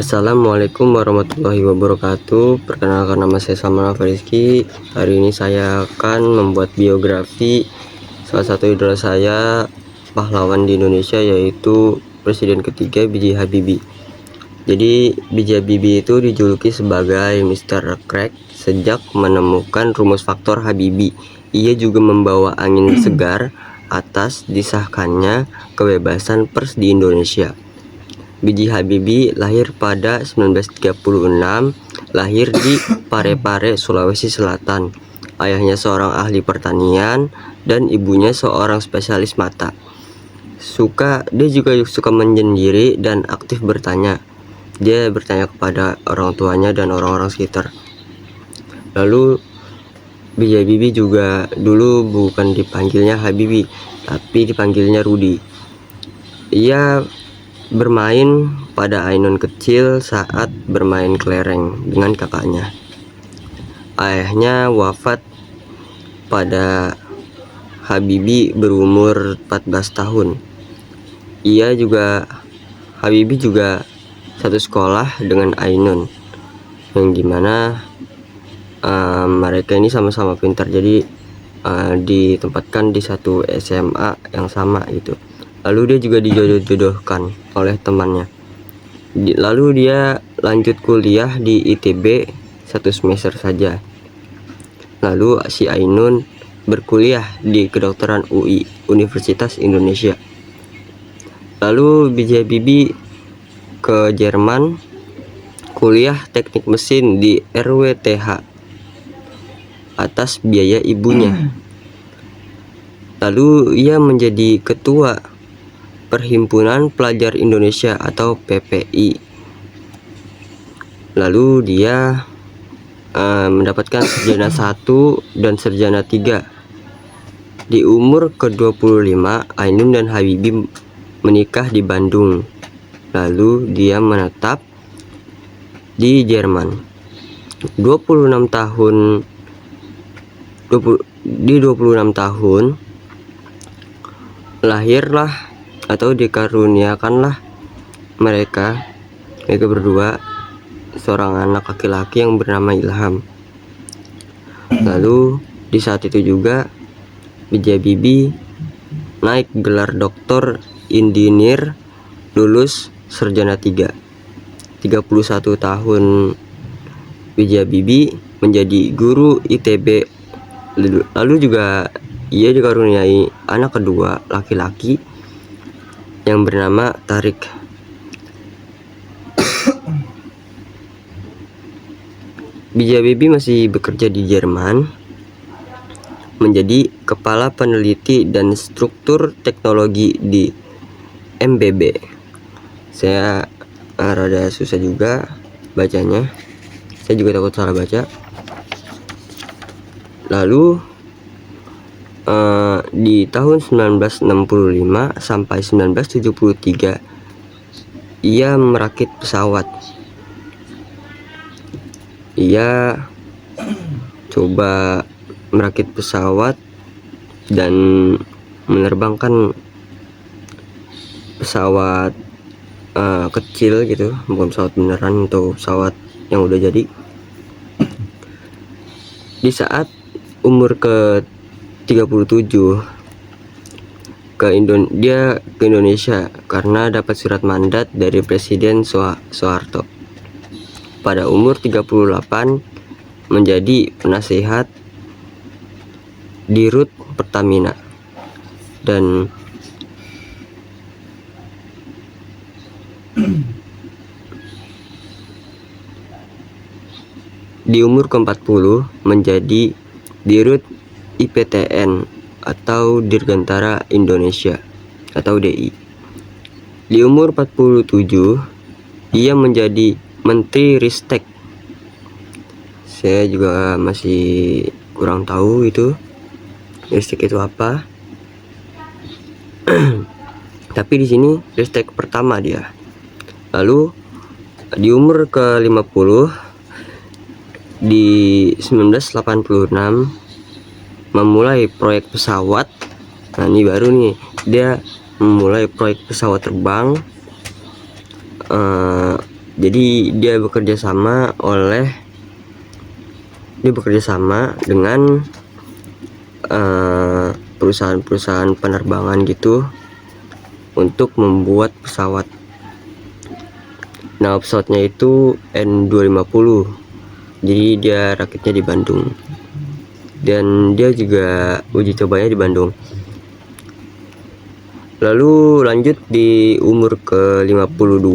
Assalamualaikum warahmatullahi wabarakatuh. Perkenalkan, nama saya Salman Rizky. Hari ini saya akan membuat biografi salah satu idola saya, pahlawan di Indonesia, yaitu Presiden ketiga B.J. Habibie. Jadi B.J. Habibie itu dijuluki sebagai Mr. Crack sejak menemukan rumus faktor Habibie. Ia juga membawa angin segar atas disahkannya kebebasan pers di Indonesia. B.J. Habibie lahir pada 1936, lahir di Parepare, Sulawesi Selatan. Ayahnya seorang ahli pertanian dan ibunya seorang spesialis mata. Dia juga suka menyendiri dan aktif bertanya. Dia bertanya kepada orang tuanya dan orang-orang sekitar. Lalu B.J. Habibie juga dulu bukan dipanggilnya Habibie, tapi dipanggilnya Rudi. Ia bermain pada Ainun kecil saat bermain kelereng dengan kakaknya. Ayahnya wafat pada Habibie berumur 14 tahun. Habibie juga satu sekolah dengan Ainun, yang dimana mereka ini sama-sama pintar, jadi ditempatkan di satu SMA yang sama gitu. Lalu dia juga dijodoh-jodohkan oleh temannya. Lalu dia lanjut kuliah di ITB 1 semester saja. Lalu si Ainun berkuliah di kedokteran UI, Universitas Indonesia. Lalu B.J. Habibie ke Jerman, kuliah teknik mesin di RWTH atas biaya ibunya. Lalu ia menjadi ketua Perhimpunan Pelajar Indonesia atau PPI. Lalu dia mendapatkan sarjana 1 dan sarjana 3. Di umur ke-25, Ainun dan Habibie menikah di Bandung. Lalu dia menetap di Jerman. 26 tahun lahirlah atau dikaruniakanlah mereka berdua seorang anak laki-laki yang bernama Ilham. Lalu di saat itu juga B.J. Habibie naik gelar doktor insinyur, lulus sarjana 3. 31 tahun B.J. Habibie menjadi guru ITB. Lalu juga ia dikaruniai anak kedua laki-laki yang bernama Tarik. B.J. Habibie masih bekerja di Jerman, menjadi kepala peneliti dan struktur teknologi di MBB. Saya rada susah juga bacanya, saya juga takut salah baca. Lalu di tahun 1965 sampai 1973 ia merakit pesawat. Ia coba merakit pesawat dan menerbangkan pesawat kecil gitu, bukan pesawat beneran atau pesawat yang udah jadi. Di saat umur ke 37 dia ke Indonesia karena dapat surat mandat dari Presiden Soeharto. Pada umur 38 menjadi penasehat Dirut Pertamina, dan di umur ke-40 menjadi Dirut IPTN atau Dirgantara Indonesia atau DI. Di umur 47 ia menjadi Menteri Ristek. Saya juga masih kurang tahu itu Ristek itu apa. Tapi di sini Ristek pertama dia. Lalu di umur ke-50 di 1986 memulai proyek pesawat. Nah, ini baru nih, dia memulai proyek pesawat terbang Jadi dia bekerja sama dengan perusahaan-perusahaan penerbangan gitu untuk membuat pesawat. Nah, pesawatnya itu N250. Jadi dia rakitnya di Bandung. Dan dia juga uji cobanya di Bandung. Lalu lanjut di umur ke-52,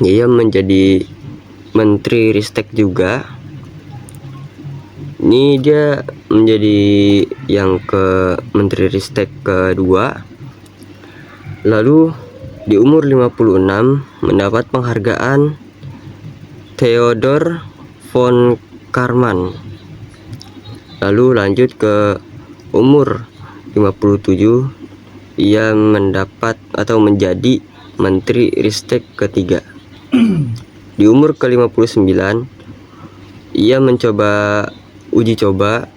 ia menjadi Menteri Ristek juga. Ini dia menjadi yang ke Menteri Ristek kedua. Lalu di umur 56 mendapat penghargaan Theodor von Karman. Lalu lanjut ke umur 57, ia mendapat atau menjadi Menteri Ristek ketiga. Di umur ke-59, ia mencoba uji coba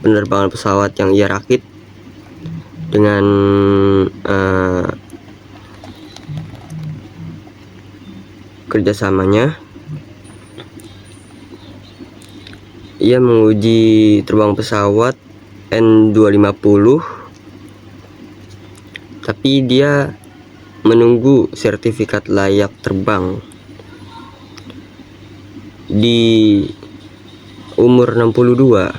penerbangan pesawat yang ia rakit dengan kerjasamanya. Ia menguji terbang pesawat N250, tapi dia menunggu sertifikat layak terbang. Di umur 62,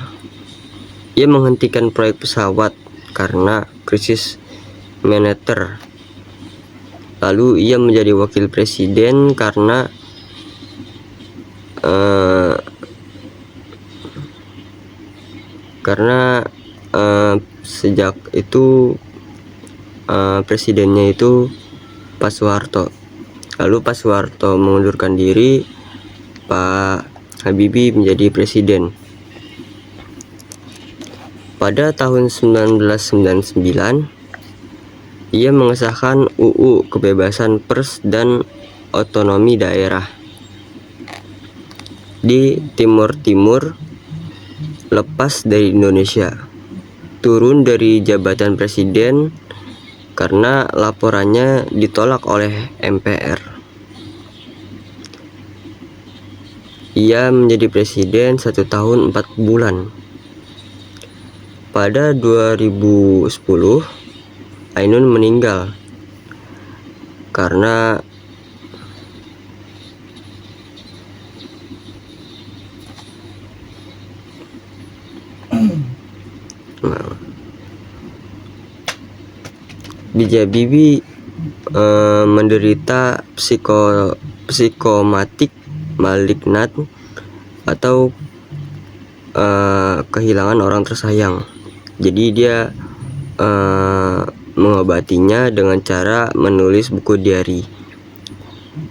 ia menghentikan proyek pesawat karena krisis moneter. Lalu ia menjadi wakil presiden karena sejak itu presidennya itu Pak Soeharto. Lalu Pak Soeharto mengundurkan diri, Pak Habibie menjadi presiden. Pada tahun 1999, ia mengesahkan UU Kebebasan Pers dan Otonomi Daerah. Di Timur Timur lepas dari Indonesia, turun dari jabatan presiden karena laporannya ditolak oleh MPR. Ia menjadi presiden 1 tahun 4 bulan. Pada 2010, Ainun meninggal karena B.J. Habibie menderita psikomatik malignant atau kehilangan orang tersayang. Jadi dia mengobatinya dengan cara menulis buku diari.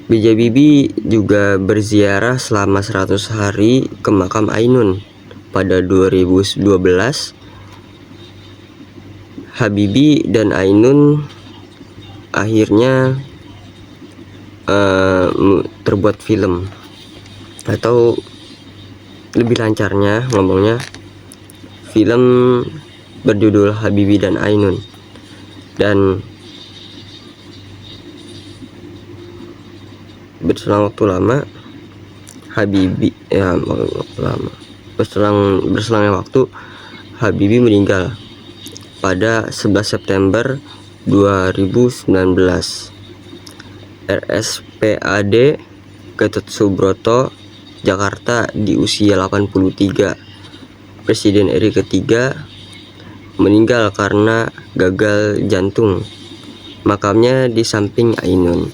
B.J. Habibie juga berziarah selama 100 hari ke makam Ainun. Pada 2012, Habibie dan Ainun akhirnya terbuat film, atau lebih lancarnya ngomongnya, film berjudul Habibie dan Ainun. Dan berselang waktu lama, berselangnya waktu, Habibie meninggal pada 11 September 2019. RSPAD Gatot Subroto, Jakarta, di usia 83. Presiden RI ketiga meninggal karena gagal jantung. Makamnya di samping Ainun.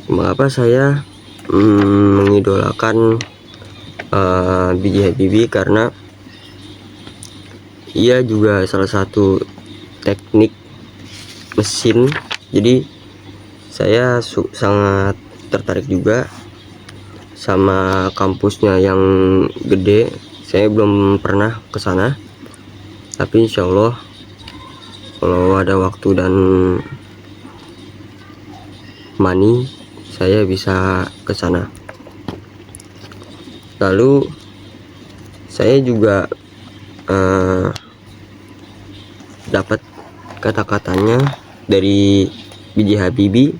Mengapa saya mengidolakan B.J. Habibie? Karena ia juga salah satu teknik mesin. Jadi saya sangat tertarik juga sama kampusnya yang gede. Saya belum pernah ke sana, tapi insya Allah kalau ada waktu dan money, saya bisa ke sana. Lalu saya juga dapat kata-katanya dari B.J. Habibie,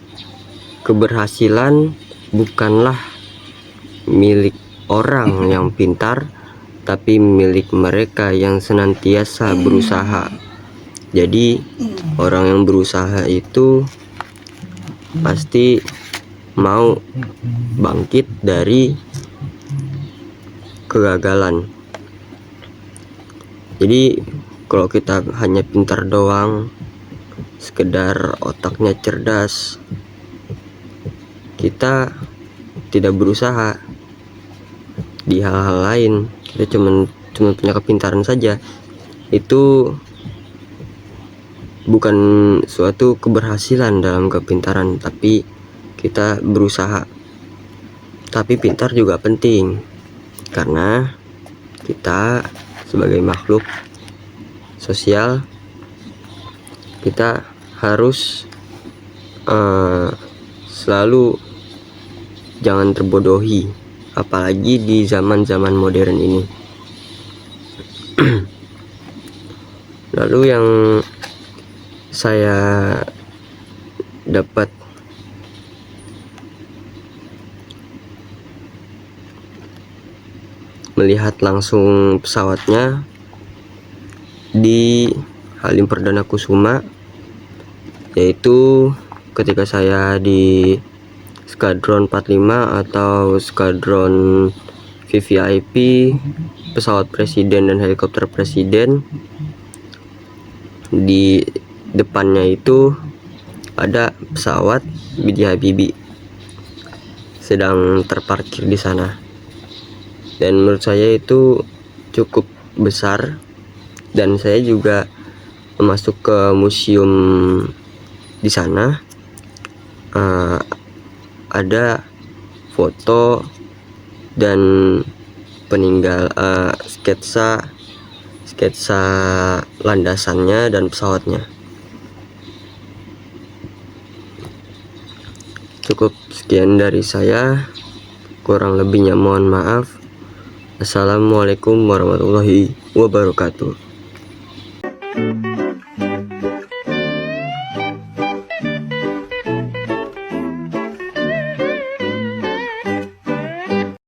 keberhasilan bukanlah milik orang yang pintar, tapi milik mereka yang senantiasa berusaha. Jadi orang yang berusaha itu pasti mau bangkit dari kegagalan. Jadi kalau kita hanya pintar doang, sekedar otaknya cerdas, kita tidak berusaha di hal-hal lain, kita cuma punya kepintaran saja, itu bukan suatu keberhasilan dalam kepintaran, tapi kita berusaha. Tapi pintar juga penting, karena kita sebagai makhluk sosial, kita harus selalu jangan terbodohi, apalagi di zaman-zaman modern ini. Lalu yang saya dapat melihat langsung pesawatnya di Halim Perdana Kusuma, yaitu ketika saya di Skadron 45 atau Skadron VVIP, pesawat presiden dan helikopter presiden. Di depannya itu ada pesawat B.J. Habibie sedang terparkir di sana, dan menurut saya itu cukup besar. Dan saya juga masuk ke museum di sana, ada foto dan peninggal sketsa landasannya dan pesawatnya. Cukup sekian dari saya, kurang lebihnya mohon maaf. Assalamualaikum warahmatullahi wabarakatuh.